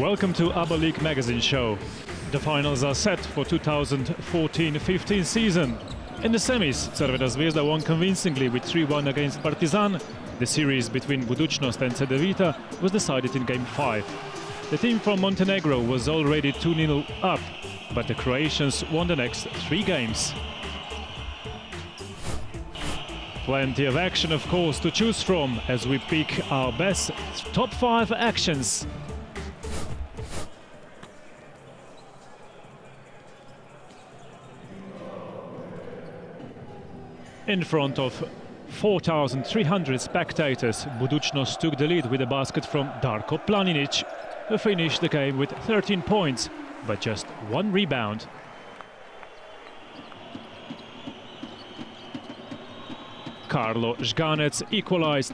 Welcome to ABBA League magazine show. The finals are set for 2014-15 season. In the semis, Crvena Zvezda won convincingly with 3-1 against Partizan. The series between Budućnost and Cedevita was decided in Game 5. The team from Montenegro was already 2-0 up, but the Croatians won the next 3 games. Plenty of action, of course, to choose from as we pick our best top 5 actions. In front of 4,300 spectators, Budućnost took the lead with a basket from Darko Planinic, who finished the game with 13 points, but just 1 rebound. Karlo Žganec equalized.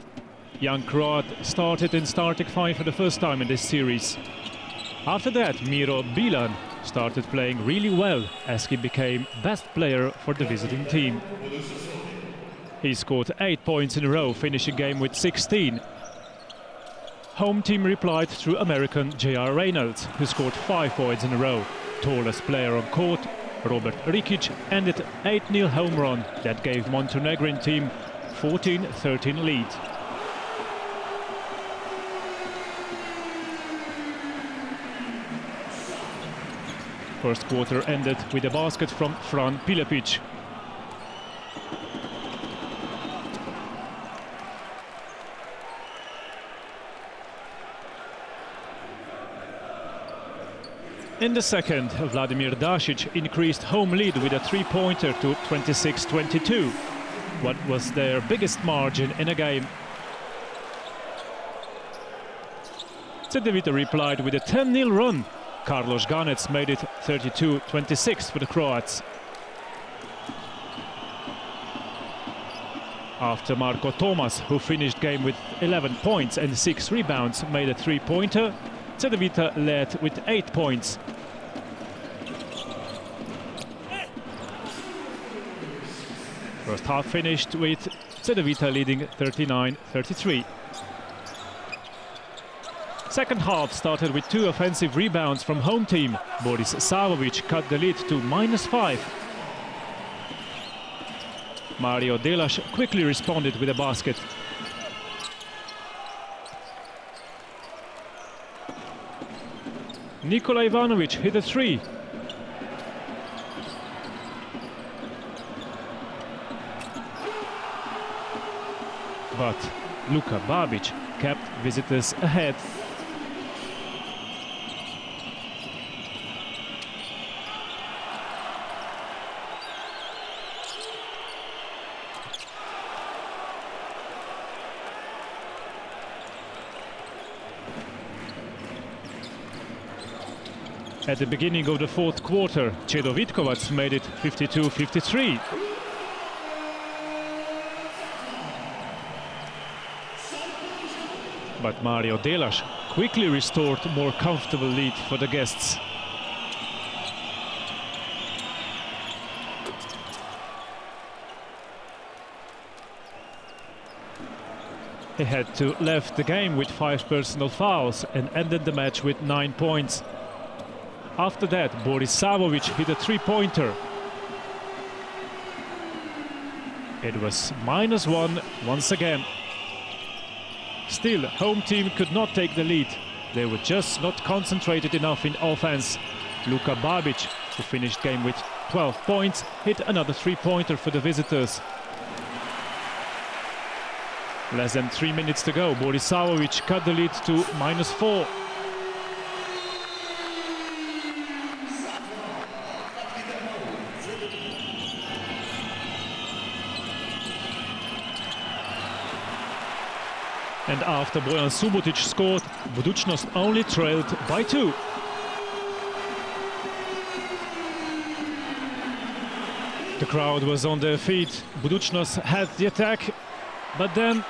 Young Croat started in starting 5 for the first time in this series. After that, Miro Bilan started playing really well as he became best player for the visiting team. He scored 8 points in a row, finishing game with 16. Home team replied through American J.R. Reynolds, who scored 5 points in a row. Tallest player on court, Robert Rikic, ended 8-0 home run that gave Montenegrin team 14-13 lead. First quarter ended with a basket from Fran Pilepic. In the second, Vladimir Dasic increased home lead with a 3-pointer to 26-22. What was their biggest margin in a game? Cedevita replied with a 10-0 run. Karlo Žganec made it 32-26 for the Croats. After Marko Tomas, who finished game with 11 points and 6 rebounds, made a 3-pointer, Cedevita led with 8 points. First half finished with Cedevita leading 39-33. Second half started with 2 offensive rebounds from home team. Boris Savovic cut the lead to -5. Mario Delaš quickly responded with a basket. Nikola Ivanovic hit a 3. But Luka Babic kept visitors ahead. At the beginning of the fourth quarter, Čedo Vitkovac made it 52-53. But Mario Delaš quickly restored a more comfortable lead for the guests. He had to left the game with 5 personal fouls and ended the match with 9 points. After that, Boris Savovic hit a 3-pointer. It was -1 once again. Still, home team could not take the lead. They were just not concentrated enough in offense. Luka Babic, who finished game with 12 points, hit another 3-pointer for the visitors. Less than 3 minutes to go, Boris Savovic cut the lead to -4. And after Bojan Subotic scored, Budućnost only trailed by 2. The crowd was on their feet. Budućnost had the attack, but then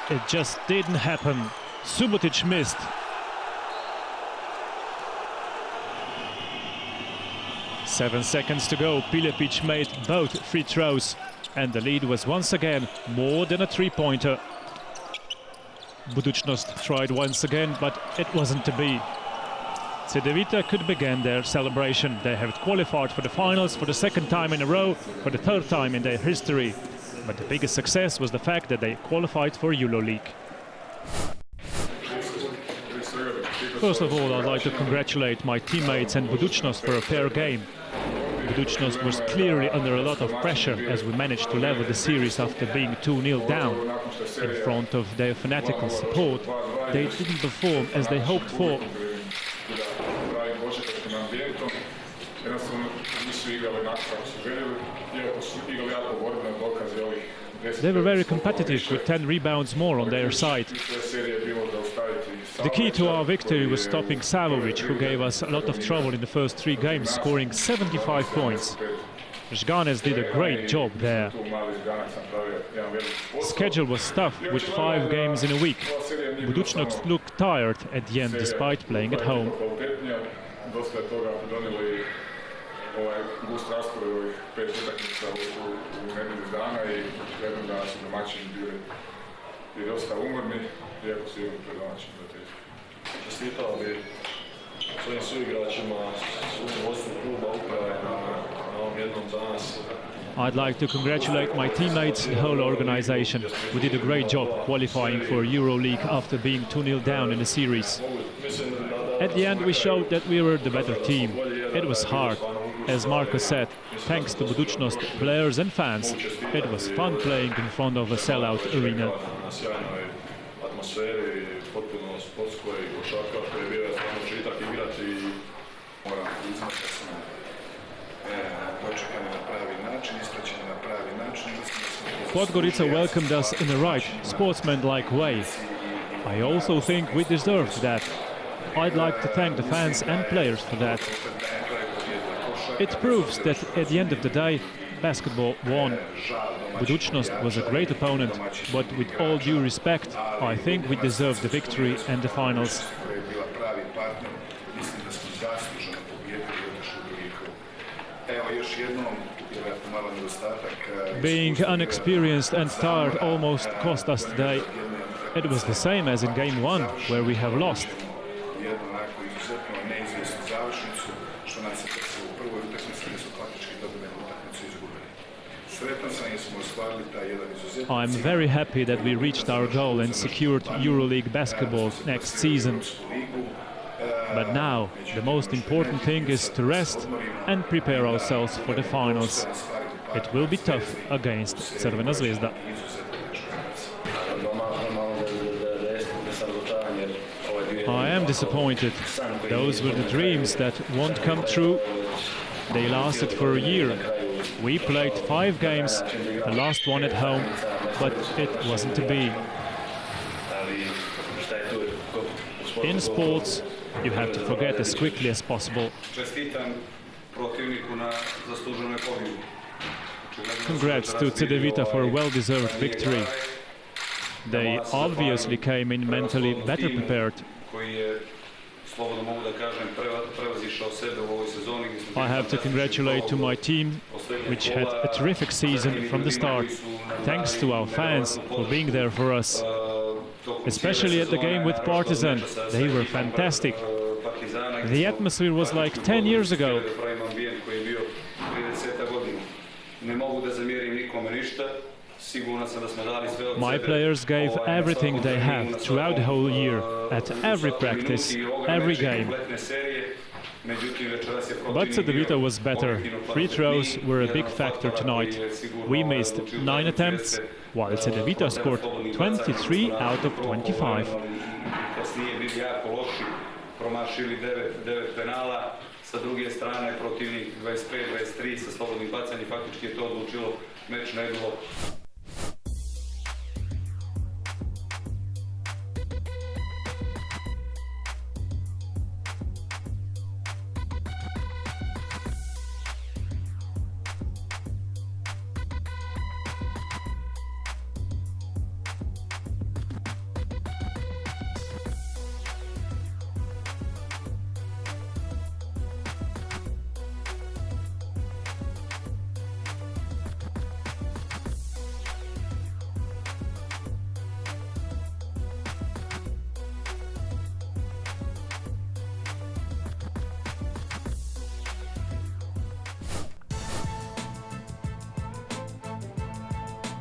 it just didn't happen. Subotic missed. Seven seconds to go. Pilepic made both free throws, and the lead was once again more than a 3-pointer. Budućnost tried once again, but it wasn't to be. Cedevita could begin their celebration. They have qualified for the finals for the second time in a row, for the third time in their history. But the biggest success was the fact that they qualified for EuroLeague. First of all, I'd like to congratulate my teammates and Budućnost for a fair game. Budućnost was clearly under a lot of pressure as we managed to level the series after being 2-0 down. In front of their fanatical support, they didn't perform as they hoped for. They were very competitive with 10 rebounds more on their side. The key to our victory was stopping Savovic, who gave us a lot of trouble in the first 3 games, scoring 75 points. Žganec did a great job there. Schedule was tough with 5 games in a week. Budućnost looked tired at the end despite playing at home. Gust raspored ovih 5 utakmica u nedelju dana i gledam da su domaćini bili i dosta umorni, iako su igrali pred domaćim prijateljstvom. Čestitao bi svojim suigračima, svojim vodstvu kluba uprave na ovom jednom danas. I'd like to congratulate my teammates and the whole organization. We did a great job qualifying for EuroLeague after being 2-0 down in the series. At the end we showed that we were the better team. It was hard. As Marko said, thanks to Budućnost players and fans, it was fun playing in front of a sellout arena. Podgorica welcomed us in a right, sportsmanlike way. I also think we deserved that. I'd like to thank the fans and players for that. It proves that at the end of the day, basketball won. Budućnost was a great opponent, but with all due respect, I think we deserved the victory and the finals. Being inexperienced and tired almost cost us today. It was the same as in game 1, where we have lost. I'm very happy that we reached our goal and secured EuroLeague basketball next season. But now, the most important thing is to rest and prepare ourselves for the finals. It will be tough against Crvena Zvezda. I am disappointed. Those were the dreams that won't come true. They lasted for a year. We played 5 games, the last one at home, but it wasn't to be. In sports, you have to forget as quickly as possible. Congrats to Cedevita for a well-deserved victory. They obviously came in mentally better prepared. I have to congratulate to my team, which had a terrific season from the start. Thanks to our fans for being there for us. Especially at the game with Partizan, they were fantastic. The atmosphere was like 10 years ago. My players gave everything they have throughout the whole year, at every practice, every game. But Cedevita was better. Free throws were a big factor tonight. We missed 9 attempts, while Cedevita scored 23 out of 25. Sa druge strane, protivnik 25-23 sa slobodnim bacanjem, faktički je to odlučilo meč na jednu loptu.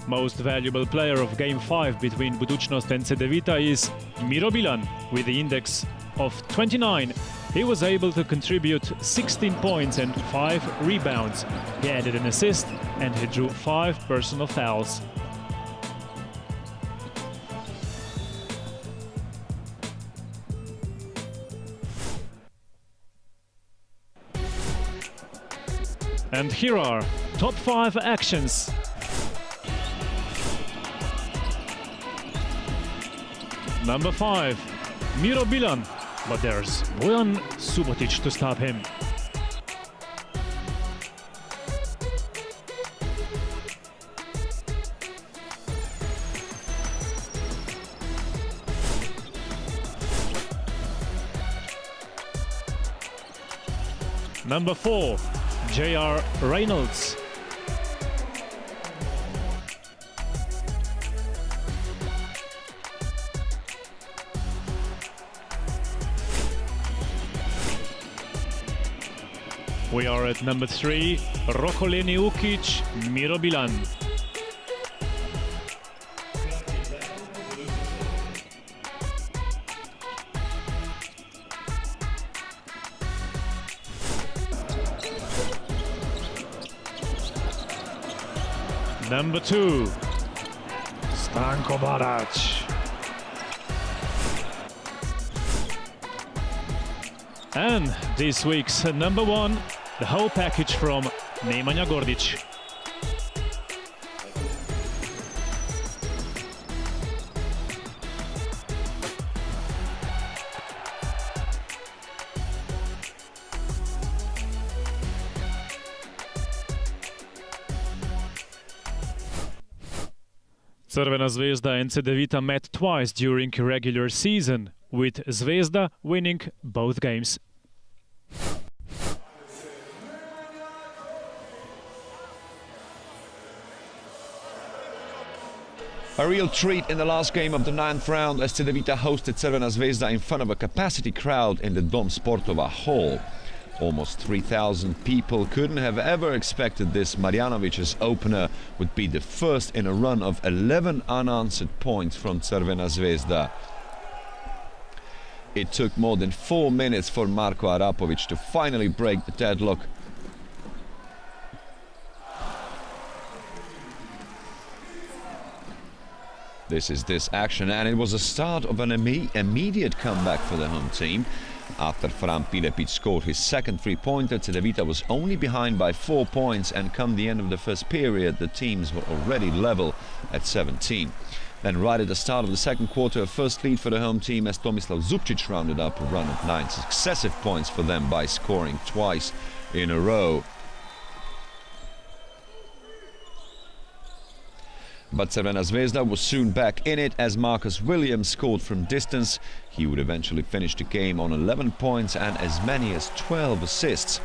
Most valuable player of Game 5 between Budućnost and Cedevita is Miro Bilan with the index of 29. He was able to contribute 16 points and 5 rebounds. He added an assist and he drew 5 personal fouls. And here are top 5 actions. Number 5, Miro Bilan, but there's Bojan Subotic to stop him. Number 4, J.R. Reynolds. We are at number 3, Rokoleni Ukic, Miro Bilan. Number 2, Stanko Barac. And this week's number 1, the whole package from Nemanja Gordic. Crvena Zvezda and Cedevita met twice during regular season, with Zvezda winning both games. A real treat in the last game of the 9th round as Cedevita hosted Crvena Zvezda in front of a capacity crowd in the Dom Sportova Hall. Almost 3,000 people. Couldn't have ever expected this. Marjanovic's opener would be the first in a run of 11 unanswered points from Crvena Zvezda. It took more than 4 minutes for Marko Arapovic to finally break the deadlock. This is this action, and it was a start of an immediate comeback for the home team. After Fran Pilepic scored his second three-pointer, Cedevita was only behind by 4 points, and come the end of the first period, the teams were already level at 17. Then right at the start of the second quarter, a first lead for the home team as Tomislav Zupčić rounded up a run of 9 successive points for them by scoring twice in a row. But Crvena Zvezda was soon back in it as Marcus Williams scored from distance. He would eventually finish the game on 11 points and as many as 12 assists.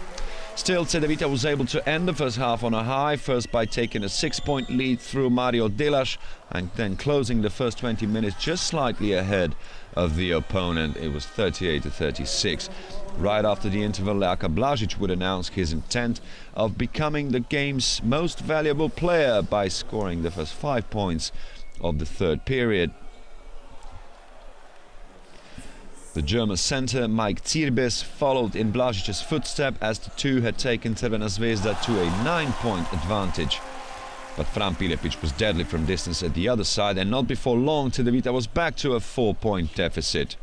Still, Cedevita was able to end the first half on a high, first by taking a 6-point lead through Mario Delaš and then closing the first 20 minutes just slightly ahead of the opponent. It was 38-36. Right after the interval, Laka Blažić would announce his intent of becoming the game's most valuable player by scoring the first 5 points of the third period. The German centre Mike Zirbes followed in Blažic's footstep as the two had taken Crvena Zvezda to a 9-point advantage. But Fran Pilepic was deadly from distance at the other side, and not before long Cedevita was back to a 4-point deficit.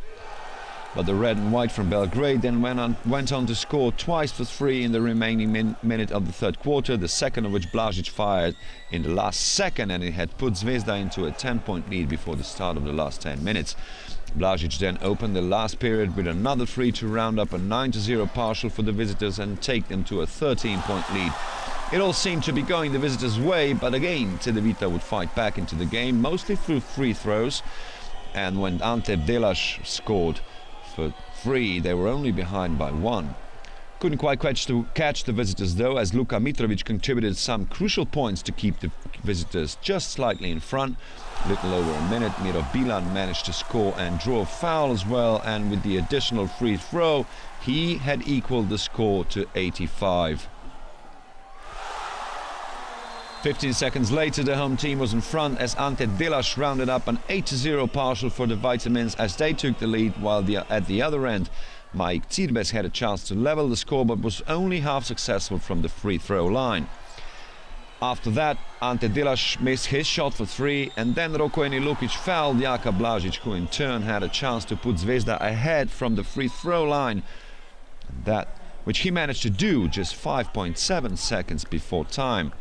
But the red and white from Belgrade then went on to score twice for 3 in the remaining minute of the third quarter, the second of which Blažić fired in the last second, and it had put Zvezda into a 10-point lead before the start of the last 10 minutes. Blažić then opened the last period with another 3 to round up a 9-0 partial for the visitors and take them to a 13-point lead. It all seemed to be going the visitors' way, but again Cedevita would fight back into the game, mostly through free throws, and when Ante Delaš scored for 3, they were only behind by 1. Couldn't quite catch the visitors though, as Luka Mitrovic contributed some crucial points to keep the visitors just slightly in front. Little over a minute, Miro Bilan managed to score and draw a foul as well, and with the additional free throw, he had equaled the score to 85. 15 seconds later, the home team was in front as Ante Dilas rounded up an 8-0 partial for the Vitamins as they took the lead, while at the other end, Mike Cirbes had a chance to level the score but was only half successful from the free throw line. After that, Ante Dilas missed his shot for 3, and then Roko Lukic fouled Jaka Blažić, who in turn had a chance to put Zvezda ahead from the free throw line, which he managed to do just 5.7 seconds before time.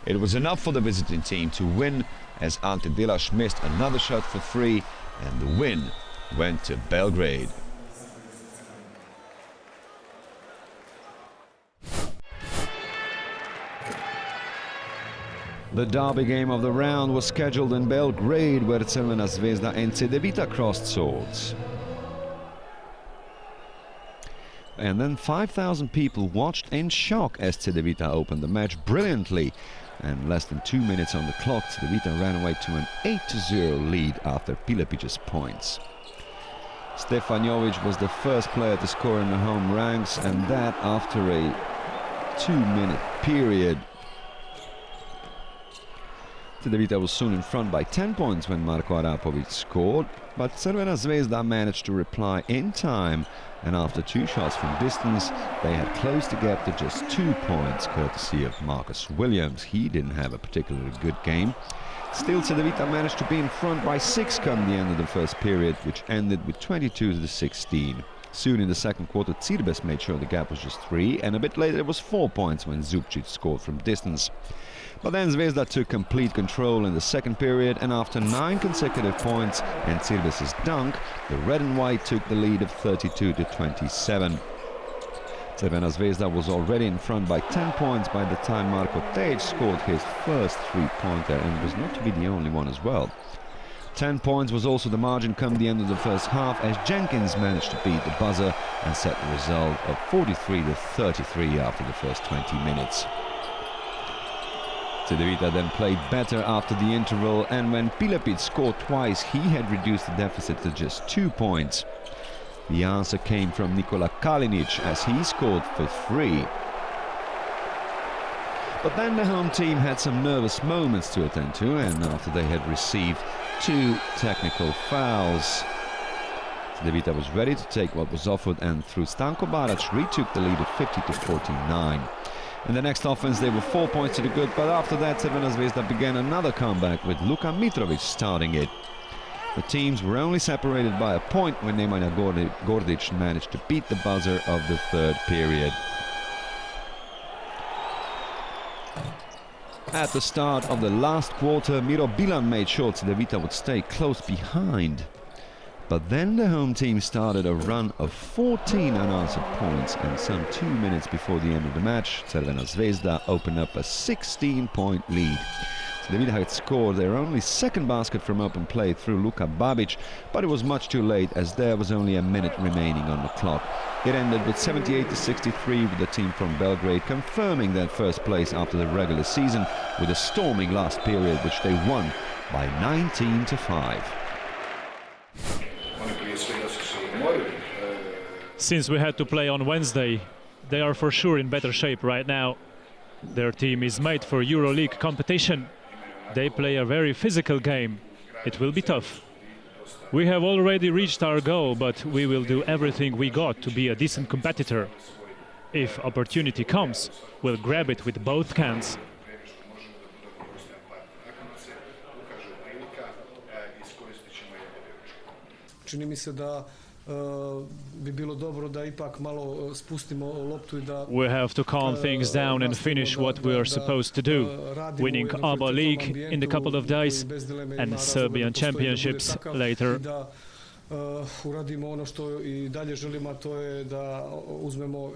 It was enough for the visiting team to win as Ante Dilas missed another shot for 3, and the win went to Belgrade. The derby game of the round was scheduled in Belgrade, where Crvena Zvezda and Cedevita crossed swords. And then 5,000 people watched in shock as Cedevita opened the match brilliantly. And less than 2 minutes on the clock, Cedevita ran away to an 8-0 lead after Pilepic's points. Stefan Jovic was the first player to score in the home ranks, and that after a 2-minute period. Cedevita was soon in front by 10 points when Marko Arapovic scored, but Crvena Zvezda managed to reply in time, and after 2 shots from distance, they had closed the gap to just 2 points, courtesy of Marcus Williams. He didn't have a particularly good game. Still, Cedevita managed to be in front by 6 come the end of the first period, which ended with 22-16. Soon in the second quarter, Cirbes made sure the gap was just 3, and a bit later it was 4 points when Zubcic scored from distance. But then Zvezda took complete control in the second period, and after 9 consecutive points and Cirbes' dunk, the red and white took the lead of 32-27. Crvena Zvezda was already in front by 10 points by the time Marko Tej scored his first 3-pointer, and was not to be the only one as well. 10 points was also the margin come the end of the first half, as Jenkins managed to beat the buzzer and set the result of 43-33 after the first 20 minutes. Cedevita then played better after the interval, and when Pilepic scored twice, he had reduced the deficit to just 2 points. The answer came from Nikola Kalinic as he scored for 3. But then the home team had some nervous moments to attend to, and after they had received 2 technical fouls, Cedevita was ready to take what was offered, and through Stanko Barac retook the lead of 50-49. In the next offense they were 4 points to the good, but after that Crvena Zvezda began another comeback with Luka Mitrovic starting it. The teams were only separated by a point when Nemanja Gordic managed to beat the buzzer of the third period. At the start of the last quarter, Miro Bilan made sure Cedevita would stay close behind. But then the home team started a run of 14 unanswered points, and some 2 minutes before the end of the match, Crvena Zvezda opened up a 16-point lead. Cedevita had scored their only second basket from open play through Luka Babic, but it was much too late as there was only a minute remaining on the clock. It ended with 78-63, with the team from Belgrade confirming their first place after the regular season with a storming last period, which they won by 19-5. Since we had to play on Wednesday, they are for sure in better shape right now. Their team is made for EuroLeague competition. They play a very physical game. It will be tough. We have already reached our goal, but we will do everything we got to be a decent competitor. If opportunity comes, we'll grab it with both hands. Čini mi se da bi bilo dobro da ipak malo spustimo loptu I da We have to calm things down and finish what we are supposed to do, winning ABA League in a couple of days and Serbian Championships later. Da uradimo ono što I dalje želimo, a to je da uzmemo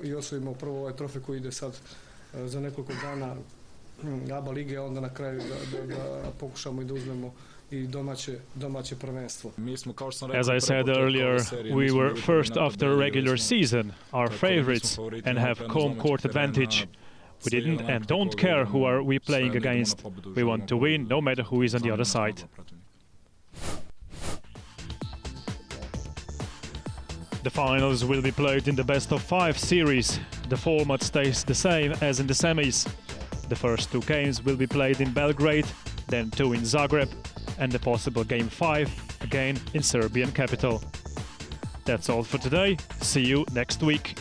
I osvojimo prvo ovaj trofej koji ide sad za nekoliko dana ABA Lige, a onda na kraju da pokušamo I da uzmemo I domaće prvenstvo. As I said earlier, we were first after regular season, our favorites, and have home court advantage. We didn't and don't care who are we playing against. We want to win no matter who is on the other side. The finals will be played in the best-of-5 series. The format stays the same as in the semis. The first 2 games will be played in Belgrade, then 2 in Zagreb, and the possible game 5 again in Serbian capital. That's all for today. See you next week.